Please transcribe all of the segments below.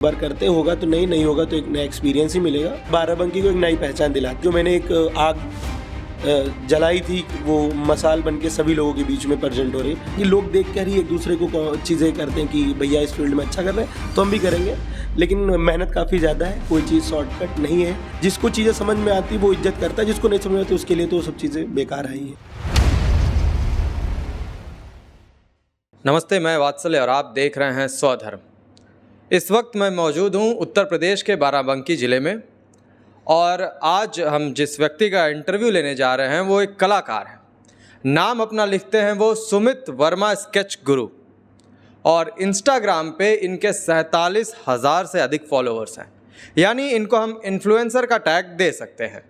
बार करते होगा तो नहीं होगा तो एक नया एक्सपीरियंस ही मिलेगा। बाराबंकी को एक नई पहचान दिला, जो मैंने एक आग जलाई थी वो मसाल बन के सभी लोगों के बीच में प्रेजेंट हो रही है कि लोग देख कर ही एक दूसरे को चीज़ें करते हैं कि भैया इस फील्ड में अच्छा कर रहे हैं तो हम भी करेंगे, लेकिन मेहनत काफ़ी ज़्यादा है, कोई चीज़ शॉर्टकट नहीं है। जिसको चीज़ें समझ में आती वो इज्जत करता है, जिसको नहीं समझ में आती उसके लिए तो सब चीज़ें बेकार आई है। नमस्ते, मैं वात्सल्य और आप देख रहे हैं स्वधर्म। इस वक्त मैं मौजूद हूं उत्तर प्रदेश के बाराबंकी ज़िले में और आज हम जिस व्यक्ति का इंटरव्यू लेने जा रहे हैं वो एक कलाकार है। नाम अपना लिखते हैं वो सुमित वर्मा स्केच गुरु और इंस्टाग्राम पे इनके 47,000 से अधिक फॉलोअर्स हैं, यानी इनको हम इन्फ्लुएंसर का टैग दे सकते हैं।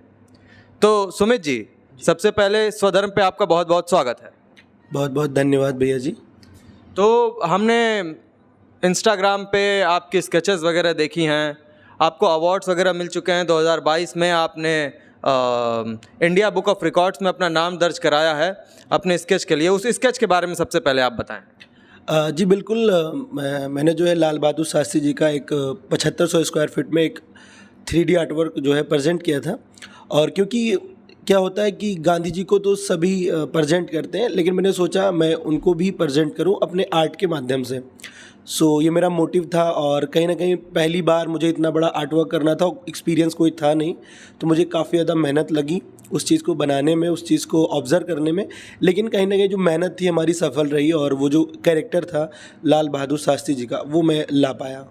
तो सुमित जी, सबसे पहले स्वधर्म पे आपका बहुत बहुत स्वागत है। बहुत बहुत धन्यवाद भैया जी। तो हमने इंस्टाग्राम पे आपकी स्केचेस वगैरह देखी हैं, आपको अवार्ड्स वगैरह मिल चुके हैं। 2022 में आपने इंडिया बुक ऑफ रिकॉर्ड्स में अपना नाम दर्ज कराया है अपने स्केच के लिए। उस स्केच के बारे में सबसे पहले आप बताएं। जी बिल्कुल, मैंने जो है लाल बहादुर शास्त्री जी का एक 7500 स्क्वायर फीट में एक 3D आर्टवर्क जो है प्रेजेंट किया था। और क्योंकि क्या होता है कि गांधी जी को तो सभी प्रेजेंट करते हैं, लेकिन मैंने सोचा मैं उनको भी प्रेजेंट करूं अपने आर्ट के माध्यम से। सो ये मेरा मोटिव था और कहीं ना कहीं पहली बार मुझे इतना बड़ा आर्ट वर्क करना था, एक्सपीरियंस कोई था नहीं, तो मुझे काफ़ी ज़्यादा मेहनत लगी उस चीज़ को बनाने में, उस चीज़ को ऑब्ज़र्व करने में। लेकिन कहीं ना कहीं जो मेहनत थी हमारी सफल रही और वो जो कैरेक्टर था लाल बहादुर शास्त्री जी का वो मैं ला पाया।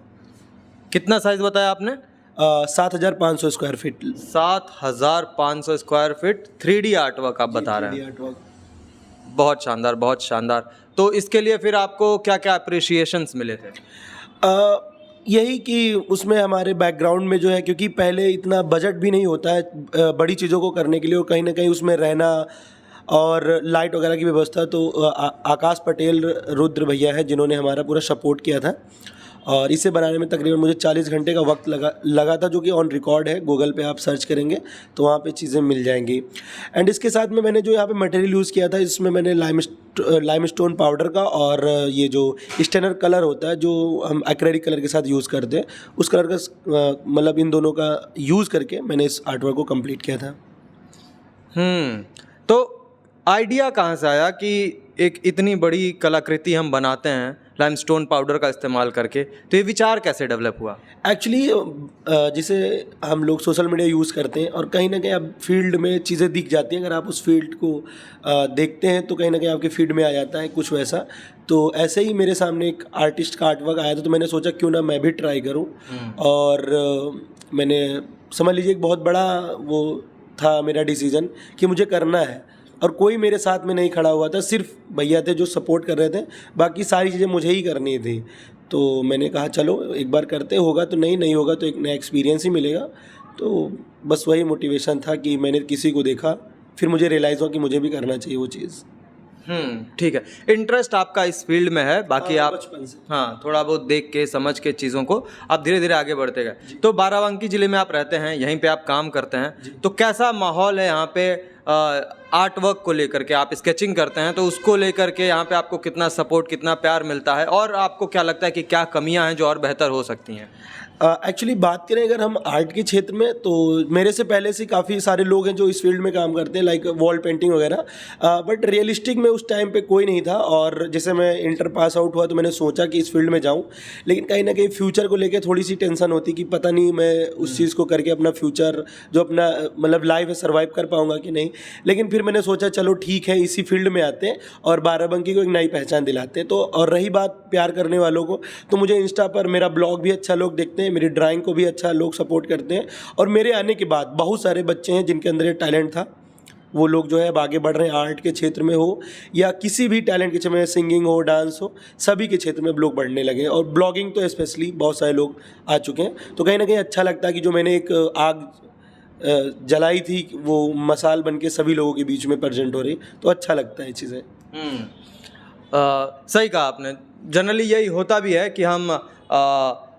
कितना साइज़ बताया आपने? 7,500 square feet. 7,500 square feet 3D artwork आप बता रहे हैं। 3D आर्टवर्क बहुत शानदार, बहुत शानदार। तो इसके लिए फिर आपको क्या क्या अप्रिशिएशंस मिले थे? यही कि उसमें हमारे बैकग्राउंड में जो है, क्योंकि पहले इतना बजट भी नहीं होता है बड़ी चीज़ों को करने के लिए, और कहीं ना कहीं उसमें रहना और लाइट वगैरह की व्यवस्था, तो आकाश पटेल रुद्र भैया है जिन्होंने हमारा पूरा सपोर्ट किया था। और इसे बनाने में तकरीबन मुझे 40 घंटे का वक्त लगा था, जो कि ऑन रिकॉर्ड है, गूगल पे आप सर्च करेंगे तो वहाँ पे चीज़ें मिल जाएंगी। एंड इसके साथ में मैंने जो यहाँ पे मटेरियल यूज़ किया था, इसमें मैंने लाइमस्टोन पाउडर का और ये जो स्टेनर कलर होता है जो हम एक्रेलिक कलर के साथ यूज़ करते हैं, उस कलर का मतलब इन दोनों का यूज़ करके मैंने इस आर्टवर्क को कंप्लीट किया था। तो आइडिया कहाँ से आया कि एक इतनी बड़ी कलाकृति हम बनाते हैं लाइमस्टोन पाउडर का इस्तेमाल करके, तो ये विचार कैसे डेवलप हुआ? एक्चुअली जिसे हम लोग सोशल मीडिया यूज़ करते हैं और कहीं ना कहीं अब फील्ड में चीज़ें दिख जाती हैं, अगर आप उस फील्ड को देखते हैं तो कहीं ना कहीं आपके फीड में आ जाता है कुछ वैसा। तो ऐसे ही मेरे सामने एक आर्टिस्ट का आर्टवर्क आया था, तो मैंने सोचा क्यों ना मैं भी ट्राई करूं। और मैंने समझ लीजिए एक बहुत बड़ा वो था मेरा डिसीजन कि मुझे करना है, और कोई मेरे साथ में नहीं खड़ा हुआ था, सिर्फ भैया थे जो सपोर्ट कर रहे थे, बाकी सारी चीज़ें मुझे ही करनी थी। तो मैंने कहा चलो एक बार करते, होगा तो नहीं होगा तो एक नया एक्सपीरियंस ही मिलेगा। तो बस वही मोटिवेशन था कि मैंने किसी को देखा, फिर मुझे रियलाइज़ हुआ कि मुझे भी करना चाहिए वो चीज़। ठीक है। इंटरेस्ट आपका इस फील्ड में है, बाकी आप बचपन से थोड़ा बहुत देख के समझ के चीज़ों को आप धीरे धीरे आगे बढ़ते गए। तो बाराबंकी ज़िले में आप रहते हैं, यहीं पे आप काम करते हैं, तो कैसा माहौल है यहाँ पे आर्ट वर्क को लेकर के? आप स्केचिंग करते हैं तो उसको लेकर के यहाँ पे आपको कितना सपोर्ट, कितना प्यार मिलता है, और आपको क्या लगता है कि क्या कमियाँ हैं जो और बेहतर हो सकती हैं? एक्चुअली बात करें अगर हम आर्ट के क्षेत्र में, तो मेरे से पहले से काफ़ी सारे लोग हैं जो इस फील्ड में काम करते हैं, लाइक वॉल पेंटिंग वगैरह, बट रियलिस्टिक में उस टाइम पे कोई नहीं था। और जैसे मैं इंटर पास आउट हुआ तो मैंने सोचा कि इस फील्ड में जाऊं, लेकिन कहीं ना कहीं फ्यूचर को लेकर थोड़ी सी टेंशन होती कि पता नहीं मैं उस चीज़ को करके अपना फ्यूचर जो अपना मतलब लाइफ है सर्वाइव कर पाऊँगा कि नहीं। लेकिन फिर मैंने सोचा चलो ठीक है, इसी फील्ड में आते हैं और बाराबंकी को एक नई पहचान दिलाते हैं। तो और रही बात प्यार करने वालों को, तो मुझे इंस्टा पर मेरा ब्लॉग भी अच्छा लोग देखते हैं, मेरी ड्राइंग को भी अच्छा लोग सपोर्ट करते हैं, और मेरे आने के बाद बहुत सारे बच्चे हैं जिनके अंदर ये टैलेंट था, वो लोग जो है अब आगे बढ़ रहे हैं, आर्ट के क्षेत्र में हो या किसी भी टैलेंट के क्षेत्र में, सिंगिंग हो, डांस हो, सभी के क्षेत्र में लोग बढ़ने लगे। और ब्लॉगिंग तो स्पेशली बहुत सारे लोग आ चुके हैं। तो कहीं ना कहीं अच्छा लगता है कि जो मैंने एक आग जलाई थी वो मसाल बन के सभी लोगों के बीच में प्रेजेंट हो रही, तो अच्छा लगता है चीज़ें। सही कहा आपने। जनरली यही होता भी है कि हम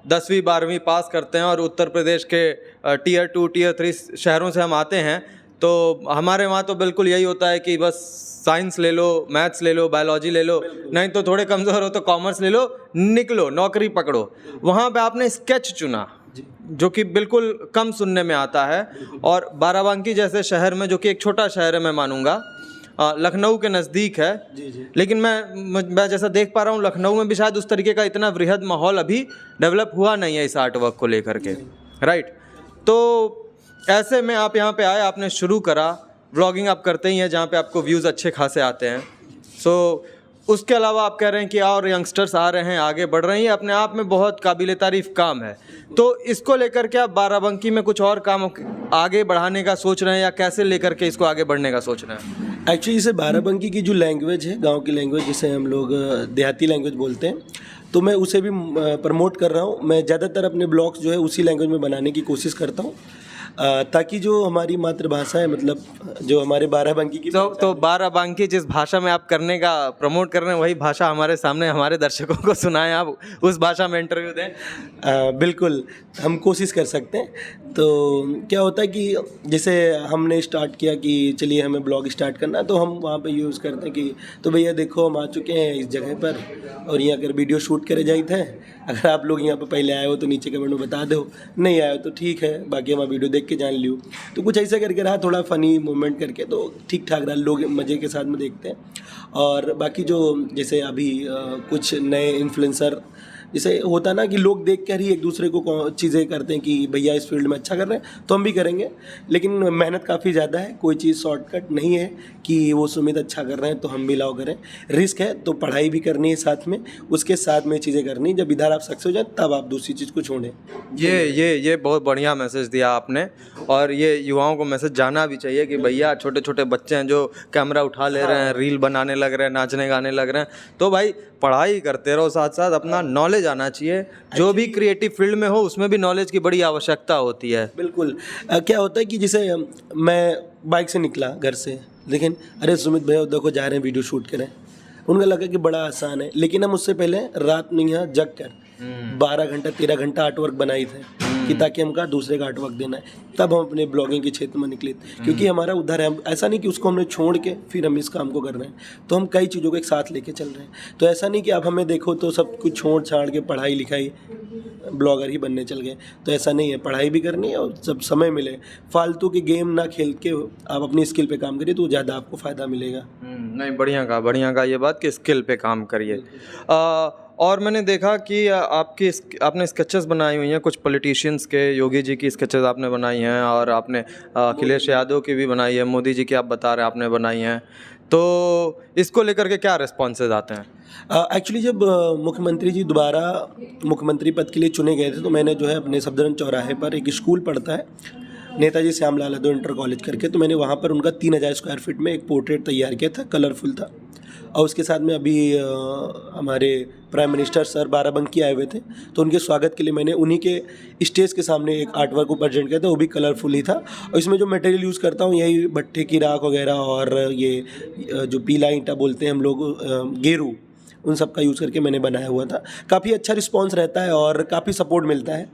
10वीं 12वीं पास करते हैं और उत्तर प्रदेश के टियर 2 टियर 3 शहरों से हम आते हैं, तो हमारे वहाँ तो बिल्कुल यही होता है कि बस साइंस ले लो, मैथ्स ले लो, बायोलॉजी ले लो, नहीं तो थोड़े कमज़ोर हो तो कॉमर्स ले लो, निकलो नौकरी पकड़ो। वहाँ पे आपने स्केच चुना जो कि बिल्कुल कम सुनने में आता है, और बाराबंकी जैसे शहर में, जो कि एक छोटा शहर है मैं मानूंगा, लखनऊ के नज़दीक है, लेकिन मैं जैसा देख पा रहा हूँ लखनऊ में भी शायद उस तरीके का इतना वृहद माहौल अभी डेवलप हुआ नहीं है इस आर्ट वर्क को लेकर के, राइट। तो ऐसे में आप यहाँ पे आए, आपने शुरू करा, व्लॉगिंग आप करते ही हैं जहाँ पे आपको व्यूज़ अच्छे खासे आते हैं। सो उसके अलावा आप कह रहे हैं कि और यंगस्टर्स आ रहे हैं, आगे बढ़ रहे हैं, अपने आप में बहुत काबिल तारीफ़ काम है। तो इसको लेकर के आप बाराबंकी में कुछ और काम आगे बढ़ाने का सोच रहे हैं, या कैसे लेकर के इसको आगे बढ़ने का सोच रहे हैं? एक्चुअली जैसे बाराबंकी की जो लैंग्वेज है, गांव की लैंग्वेज जिसे हम लोग देहाती लैंग्वेज बोलते हैं, तो मैं उसे भी प्रमोट कर रहा हूँ। मैं ज़्यादातर अपने ब्लॉग्स जो है उसी लैंग्वेज में बनाने की कोशिश करता हूँ, ताकि जो हमारी मातृभाषा है, मतलब जो हमारे बाराबंकी की तो बाराबंकी जिस भाषा में आप करने का प्रमोट कर रहे हैं वही भाषा हमारे सामने हमारे दर्शकों को सुनाएं, आप उस भाषा में इंटरव्यू दें। बिल्कुल, हम कोशिश कर सकते हैं। तो क्या होता है कि जैसे हमने स्टार्ट किया कि चलिए हमें ब्लॉग स्टार्ट करना है, तो हम वहाँ पे यूज़ करते हैं कि तो भैया देखो हम आ चुके हैं इस जगह पर, और यहाँ कर वीडियो शूट करे जाए थे। अगर आप लोग यहाँ पर पहले आए हो तो नीचे कमेंट में बता दो, नहीं आए हो तो ठीक है, बाकी हम वीडियो देख के जान लियो। तो कुछ ऐसा करके रहा, थोड़ा फ़नी मोमेंट करके, तो ठीक ठाक रहा, लोग मज़े के साथ में देखते हैं। और बाकी जो जैसे अभी कुछ नए इन्फ्लुएंसर, जैसे होता है ना कि लोग देख कर ही एक दूसरे को चीज़ें करते हैं कि भैया इस फील्ड में अच्छा कर रहे हैं तो हम भी करेंगे, लेकिन मेहनत काफ़ी ज़्यादा है, कोई चीज़ शॉर्टकट नहीं है कि वो सुमित अच्छा कर रहे हैं तो हम भी लाओ करें। रिस्क है, तो पढ़ाई भी करनी है साथ में, उसके साथ में चीज़ें करनी। जब इधर आप सक्सेस हो जाए तब आप दूसरी चीज़ को छोड़ें। ये बहुत बढ़िया मैसेज दिया आपने, और ये युवाओं को मैसेज जाना भी चाहिए कि भैया छोटे छोटे बच्चे हैं जो कैमरा उठा ले रहे हैं, रील बनाने लग रहे हैं, नाचने गाने लग रहे हैं, तो भाई पढ़ाई करते रहो, साथ साथ अपना नॉलेज आना चाहिए। जो भी क्रिएटिव फील्ड में हो उसमें भी नॉलेज की बड़ी आवश्यकता होती है। बिल्कुल। क्या होता है कि जैसे मैं बाइक से निकला घर से, लेकिन अरे सुमित भैया देखो जा रहे हैं वीडियो शूट करें, उनको लगा कि बड़ा आसान है, लेकिन हम उससे पहले रात में यहाँ जग कर 12 घंटा 13 घंटा आर्टवर्क बनाई थे कि ताकि हमका दूसरे का आर्टवर्क देना है, तब हम अपने ब्लॉगिंग के क्षेत्र में निकले थे। क्योंकि हमारा उधर है, ऐसा नहीं कि उसको हमने छोड़ के फिर हम इस काम को कर रहे हैं, तो हम कई चीज़ों को एक साथ लेके चल रहे हैं। तो ऐसा नहीं कि आप हमें देखो तो सब कुछ छोड़ छाड़ के पढ़ाई लिखाई ब्लॉगर ही बनने चल गए, तो ऐसा नहीं है। पढ़ाई भी करनी है और जब समय मिले फालतू के गेम ना खेल के आप अपनी स्किल पे काम करिए तो ज़्यादा आपको फ़ायदा मिलेगा। नहीं, बढ़िया का ये बात कि स्किल पे काम करिए। और मैंने देखा कि आपने स्केचेस बनाई हुई हैं कुछ पॉलिटिशियंस के, योगी जी की स्केचेस आपने बनाई हैं, और आपने अखिलेश यादव की भी बनाई है, मोदी जी की आप बता रहे हैं आपने बनाई हैं। तो इसको लेकर के क्या रिस्पॉन्सेज आते हैं? एक्चुअली जब मुख्यमंत्री जी दोबारा मुख्यमंत्री पद के लिए चुने गए थे, तो मैंने जो है अपने सफदरजंग चौराहे पर एक स्कूल पढ़ता है, नेताजी श्यामलाल यादव इंटर कॉलेज करके, तो मैंने वहाँ पर उनका 3000 स्क्वायर फीट में एक पोर्ट्रेट तैयार किया था, कलरफुल था। और उसके साथ में अभी हमारे प्राइम मिनिस्टर सर बाराबंकी आए हुए थे, तो उनके स्वागत के लिए मैंने उन्हीं के स्टेज के सामने एक आर्ट वर्क को प्रेजेंट किया था, वो भी कलरफुल ही था। और इसमें जो मटेरियल यूज़ करता हूँ यही भट्टे की राख वगैरह, और ये जो पीला ईंटा बोलते हैं हम लोग, गेरू, उन सब का यूज़ करके मैंने बनाया हुआ था। काफ़ी अच्छा रिस्पांस रहता है और काफ़ी सपोर्ट मिलता है।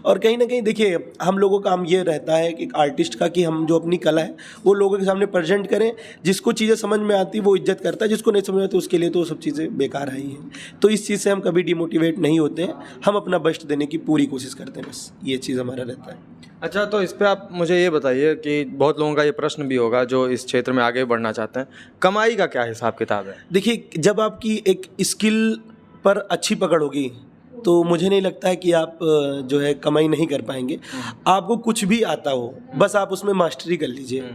और कहीं ना कहीं देखिए, हम लोगों का काम ये रहता है कि एक आर्टिस्ट का, कि हम जो अपनी कला है वो लोगों के सामने प्रेजेंट करें। जिसको चीज़ें समझ में आती वो इज्जत करता है, जिसको नहीं समझ में आती उसके लिए तो सब चीज़ें बेकार आई हैं। तो इस चीज़ से हम कभी डिमोटिवेट नहीं होते हैं, हम अपना बेस्ट देने की पूरी कोशिश करते हैं, बस ये चीज़ हमारा रहता है। अच्छा, तो इस पे आप मुझे ये बताइए कि बहुत लोगों का ये प्रश्न भी होगा जो इस क्षेत्र में आगे बढ़ना चाहते हैं, कमाई का क्या हिसाब किताब है? देखिए, जब आपकी एक स्किल पर अच्छी पकड़ होगी तो मुझे नहीं लगता है कि आप जो है कमाई नहीं कर पाएंगे। आपको कुछ भी आता हो, बस आप उसमें मास्टरी कर लीजिए।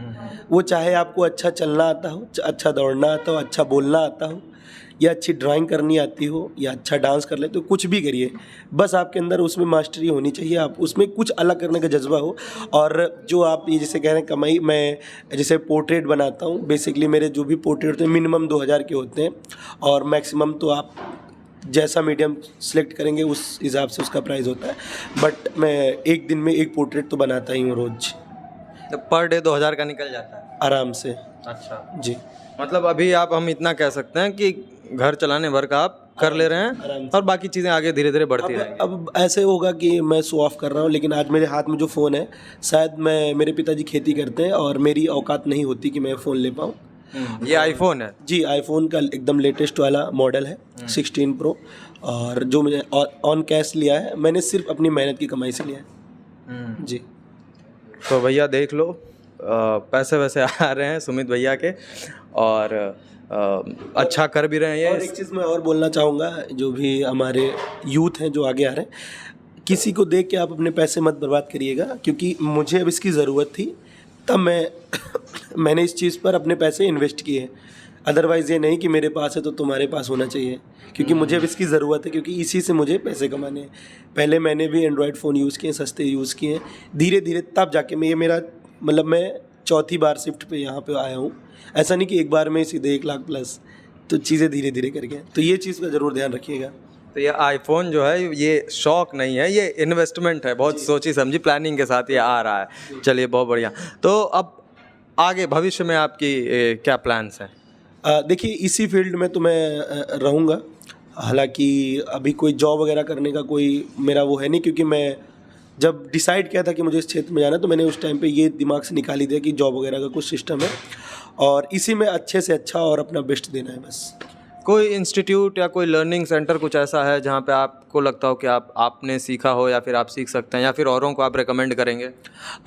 वो चाहे आपको अच्छा चलना आता हो, अच्छा दौड़ना आता हो, अच्छा बोलना आता हो, या अच्छी ड्राइंग करनी आती हो, या अच्छा डांस कर ले, तो कुछ भी करिए, बस आपके अंदर उसमें मास्टरी होनी चाहिए, आप उसमें कुछ अलग करने का जज्बा हो। और जो आप ये जैसे कह रहे हैं कमाई, मैं जैसे पोर्ट्रेट बनाता हूँ, बेसिकली मेरे जो भी पोर्ट्रेट होते हैं मिनिमम 2000 के होते हैं, और मैक्सिमम तो आप जैसा मीडियम सेलेक्ट करेंगे उस हिसाब से उसका प्राइस होता है। बट मैं एक दिन में एक पोर्ट्रेट तो बनाता ही हूँ रोज़। तो पर डे 2000 का निकल जाता है आराम से। अच्छा जी, मतलब अभी हम इतना कह सकते हैं कि घर चलाने भर का आप कर ले रहे आराम हैं और बाकी चीज़ें आगे धीरे धीरे बढ़ती रहेंगी। अब ऐसे होगा कि मैं शो ऑफ कर रहा हूँ, लेकिन आज मेरे हाथ में जो फ़ोन है, शायद मेरे पिताजी खेती करते हैं और मेरी औकात नहीं होती कि मैं फ़ोन ले पाऊँ। ये आईफोन है। जी, आईफोन का एकदम लेटेस्ट वाला मॉडल है 16 प्रो, और जो मैंने ऑन कैश लिया है, मैंने सिर्फ अपनी मेहनत की कमाई से लिया है। जी। तो भैया देख लो, पैसे वैसे आ रहे हैं सुमित भैया के, और अच्छा कर भी रहे हैं और ये। एक चीज़ मैं और बोलना चाहूँगा, जो भी हमारे यूथ हैं जो आगे आ रहे हैं, किसी को देख के आप अपने पैसे मत बर्बाद करिएगा, क्योंकि मुझे अब इसकी ज़रूरत थी, तब मैंने इस चीज़ पर अपने पैसे इन्वेस्ट किए। अदरवाइज़ ये नहीं कि मेरे पास है तो तुम्हारे पास होना चाहिए, क्योंकि मुझे अब इसकी ज़रूरत है, क्योंकि इसी से मुझे पैसे कमाने हैं। पहले मैंने भी एंड्रॉयड फ़ोन यूज़ किए, सस्ते यूज़ किए, धीरे धीरे तब जाके मैं चौथी बार शिफ्ट पे यहाँ पे आया हूँ। ऐसा नहीं कि एक बार में सीधे 1 लाख प्लस, तो चीज़ें धीरे धीरे करके, तो ये चीज़ का ज़रूर ध्यान रखिएगा। तो ये आईफोन जो है ये शौक नहीं है, ये इन्वेस्टमेंट है, बहुत सोची समझी प्लानिंग के साथ ये आ रहा है। चलिए बहुत बढ़िया। तो अब आगे भविष्य में आपकी क्या प्लान्स हैं? देखिए, इसी फील्ड में तो मैं रहूँगा। हालांकि अभी कोई जॉब वगैरह करने का कोई मेरा वो है नहीं, क्योंकि मैं जब डिसाइड किया था कि मुझे इस क्षेत्र में जाना, तो मैंने उस टाइम पे ये दिमाग से निकाल ही दिया कि जॉब वगैरह का कुछ सिस्टम है और इसी में अच्छे से अच्छा और अपना बेस्ट देना है बस। कोई इंस्टीट्यूट या कोई लर्निंग सेंटर कुछ ऐसा है जहाँ पे आपको लगता हो कि आपने सीखा हो या फिर आप सीख सकते हैं, या फिर औरों को आप रेकमेंड करेंगे?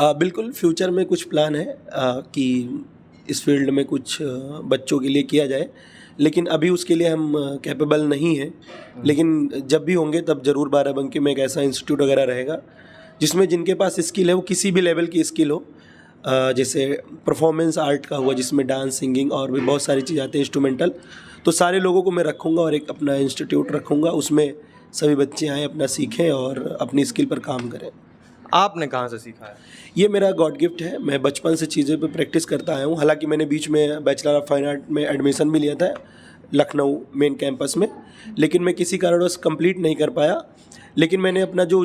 बिल्कुल, फ्यूचर में कुछ प्लान है कि इस फील्ड में कुछ बच्चों के लिए किया जाए, लेकिन अभी उसके लिए हम कैपेबल नहीं हैं। लेकिन जब भी होंगे तब ज़रूर बाराबंकी में एक ऐसा इंस्टीट्यूट वगैरह रहेगा जिसमें जिनके पास स्किल है, वो किसी भी लेवल की स्किल हो, जैसे परफॉर्मेंस आर्ट का हुआ जिसमें डांस, सिंगिंग और भी बहुत सारी चीज़ आती हैं, इंस्ट्रूमेंटल, तो सारे लोगों को मैं रखूँगा और एक अपना इंस्टीट्यूट रखूँगा, उसमें सभी बच्चे आएँ, अपना सीखें और अपनी स्किल पर काम करें। आपने कहाँ से सीखा है? ये मेरा गॉड गिफ्ट है, मैं बचपन से चीज़ें पे प्रैक्टिस करता आया हूँ। हालांकि मैंने बीच में बैचलर ऑफ फाइन आर्ट में एडमिशन भी लिया था लखनऊ मेन कैंपस में, लेकिन मैं किसी कारणवश कंप्लीट नहीं कर पाया। लेकिन मैंने अपना जो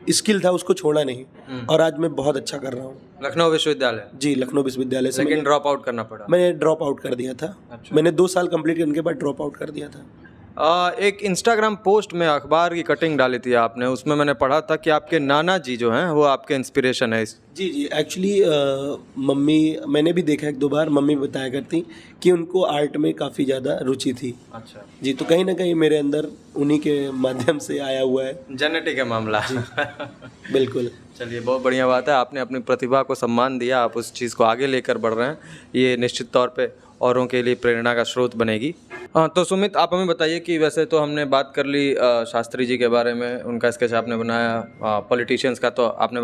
स्किल था उसको छोड़ा नहीं और आज मैं बहुत अच्छा कर रहा हूँ। लखनऊ विश्वविद्यालय? जी, लखनऊ विश्वविद्यालय से। लेकिन ड्रॉप आउट करना पड़ा? मैंने ड्रॉप आउट कर दिया था। अच्छा। मैंने 2 साल कंप्लीट करने के बाद ड्रॉप आउट कर दिया था। एक इंस्टाग्राम पोस्ट में अखबार की कटिंग डाली थी आपने, उसमें मैंने पढ़ा था कि आपके नाना जी जो हैं वो आपके इंस्पिरेशन है इस। जी, एक्चुअली मम्मी, मैंने भी देखा 1-2 बार, मम्मी बताया करती कि उनको आर्ट में काफ़ी ज़्यादा रुचि थी। अच्छा जी, तो कहीं ना कहीं मेरे अंदर उन्हीं के माध्यम से आया हुआ है। जेनेटिक है मामला। बिल्कुल। चलिए बहुत बढ़िया बात है, आपने अपनी प्रतिभा को सम्मान दिया, आप उस चीज़ को आगे लेकर बढ़ रहे हैं, ये निश्चित तौर पे औरों के लिए प्रेरणा का स्रोत बनेगी। हाँ, तो सुमित आप हमें बताइए कि वैसे तो हमने बात कर ली शास्त्री जी के बारे में, उनका स्केच आपने बनाया, पॉलिटिशियंस का तो आपने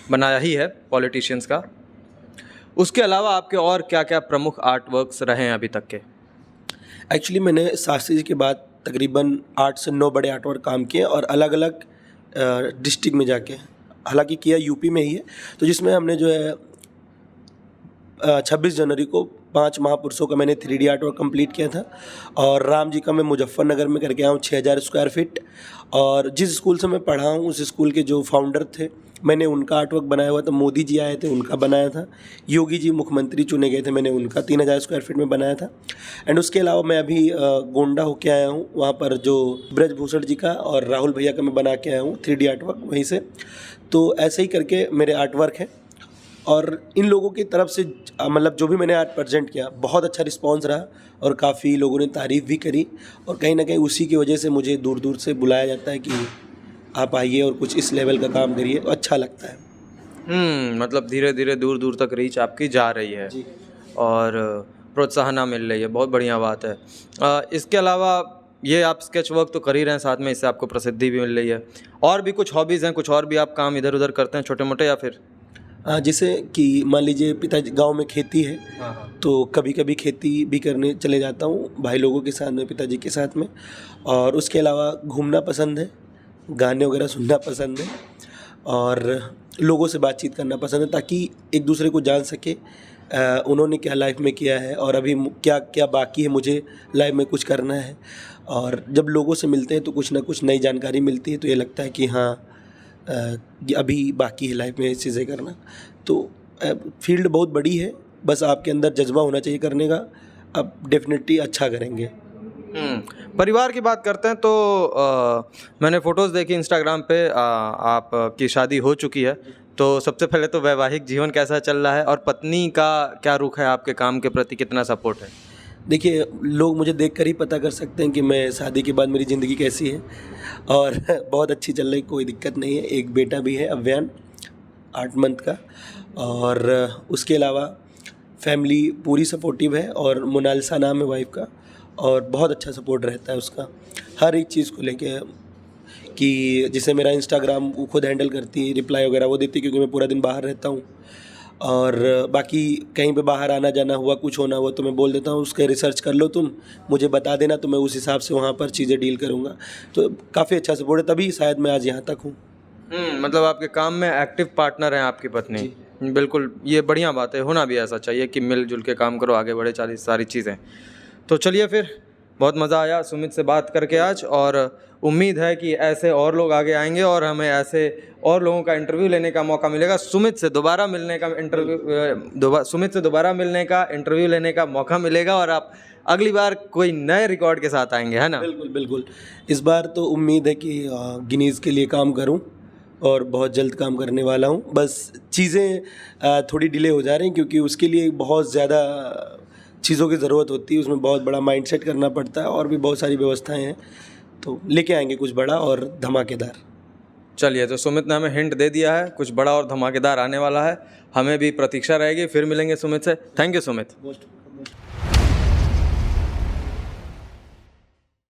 बनाया ही है पॉलिटिशियंस का, उसके अलावा आपके और क्या क्या प्रमुख आर्ट वर्क्स रहे हैं अभी तक के? एक्चुअली मैंने शास्त्री जी के बाद तकरीबन 8 से 9 बड़े आर्ट वर्क काम किए और अलग अलग डिस्ट्रिक्ट में जाके, हालांकि किया यूपी में ही है, तो जिसमें हमने जो है 26 जनवरी को 5 महापुरुषों का मैंने 3D आर्ट वर्क कंप्लीट किया था और राम जी का मैं मुजफ्फरनगर में करके आया हूँ 6000 स्क्वायर फीट। और जिस स्कूल से मैं पढ़ा हूँ उस स्कूल के जो फाउंडर थे, मैंने उनका आर्ट वर्क बनाया हुआ था। मोदी जी आए थे, उनका बनाया था। योगी जी मुख्यमंत्री चुने गए थे, मैंने उनका 3000 स्क्वायर फीट में बनाया था। एंड उसके अलावा मैं अभी गोंडा होके आया हूँ, वहाँ पर जो ब्रजभूषण जी का और राहुल भैया का मैं बना के आया हूँ 3D आर्ट वर्क वहीं से। तो ऐसे ही करके मेरे आर्ट वर्क हैं और इन लोगों की तरफ से मतलब जो भी मैंने आर्ट प्रेजेंट किया, बहुत अच्छा रिस्पांस रहा और काफ़ी लोगों ने तारीफ़ भी करी और कहीं ना कहीं उसी की वजह से मुझे दूर दूर से बुलाया जाता है कि आप आइए और कुछ इस लेवल का काम करिए, तो अच्छा लगता है। मतलब धीरे धीरे दूर दूर तक रीच आपकी जा रही है जी। और प्रोत्साहन मिल रही है, बहुत बढ़िया बात है। इसके अलावा ये आप स्केच वर्क तो कर ही रहे हैं, साथ में इससे आपको प्रसिद्धि भी मिल रही है, और भी कुछ हॉबीज़ हैं, कुछ और भी आप काम इधर उधर करते हैं छोटे मोटे या फिर? जैसे कि मान लीजिए पिताजी गांव में खेती है, तो कभी कभी खेती भी करने चले जाता हूँ भाई लोगों के साथ में, पिताजी के साथ में। और उसके अलावा घूमना पसंद है, गाने वगैरह सुनना पसंद है और लोगों से बातचीत करना पसंद है, ताकि एक दूसरे को जान सके उन्होंने क्या लाइफ में किया है और अभी क्या क्या बाकी है, मुझे लाइफ में कुछ करना है। और जब लोगों से मिलते हैं तो कुछ ना कुछ नई जानकारी मिलती है, तो ये लगता है कि हाँ अभी बाकी है लाइफ में चीज़ें करना। तो फील्ड बहुत बड़ी है, बस आपके अंदर जज्बा होना चाहिए करने का, आप डेफिनेटली अच्छा करेंगे। परिवार की बात करते हैं तो मैंने फ़ोटोज़ देखी इंस्टाग्राम पे, आपकी शादी हो चुकी है। तो सबसे पहले तो वैवाहिक जीवन कैसा चल रहा है और पत्नी का क्या रुख है, आपके काम के प्रति कितना सपोर्ट है? देखिए, लोग मुझे देखकर ही पता कर सकते हैं कि मैं शादी के बाद मेरी ज़िंदगी कैसी है, और बहुत अच्छी चल रही, कोई दिक्कत नहीं है। एक बेटा भी है, अव्यान, 8 मंथ का, और उसके अलावा फैमिली पूरी सपोर्टिव है, और मोनालिसा नाम है वाइफ का, और बहुत अच्छा सपोर्ट रहता है उसका हर एक चीज़ को लेके, कि जैसे मेरा इंस्टाग्राम वो खुद हैंडल करती है, रिप्लाई वगैरह वो देती है, क्योंकि मैं पूरा दिन बाहर रहता हूँ। और बाकी कहीं पे बाहर आना जाना हुआ, कुछ होना हुआ, तो मैं बोल देता हूँ उसके रिसर्च कर लो, तुम मुझे बता देना, तो मैं उस हिसाब से वहाँ पर चीज़ें डील करूँगा। तो काफ़ी अच्छा सपोर्ट है, तभी शायद मैं आज यहाँ तक हूँ। मतलब आपके काम में एक्टिव पार्टनर हैं आपकी पत्नी। बिल्कुल, ये बढ़िया बात है, होना भी ऐसा चाहिए कि मिलजुल के काम करो, आगे बढ़े, सारी चीज़ें। तो चलिए फिर, बहुत मज़ा आया सुमित से बात करके आज, और उम्मीद है कि ऐसे और लोग आगे आएंगे और हमें ऐसे और लोगों का इंटरव्यू लेने का मौका मिलेगा। सुमित से दोबारा मिलने का इंटरव्यू लेने का मौका मिलेगा, और आप अगली बार कोई नए रिकॉर्ड के साथ आएंगे, है ना? बिल्कुल, बिल्कुल। इस बार तो उम्मीद है कि गिनीज़ के लिए काम करूँ, और बहुत जल्द काम करने वाला हूँ। बस चीज़ें थोड़ी डिले हो जा रही हैं, क्योंकि उसके लिए बहुत ज़्यादा चीज़ों की ज़रूरत होती है, उसमें बहुत बड़ा माइंडसेट करना पड़ता है, और भी बहुत सारी व्यवस्थाएं हैं। तो लेके आएंगे कुछ बड़ा और धमाकेदार। चलिए, तो सुमित ने हमें हिंट दे दिया है, कुछ बड़ा और धमाकेदार आने वाला है। हमें भी प्रतीक्षा रहेगी, फिर मिलेंगे सुमित से। Thank you Sumit.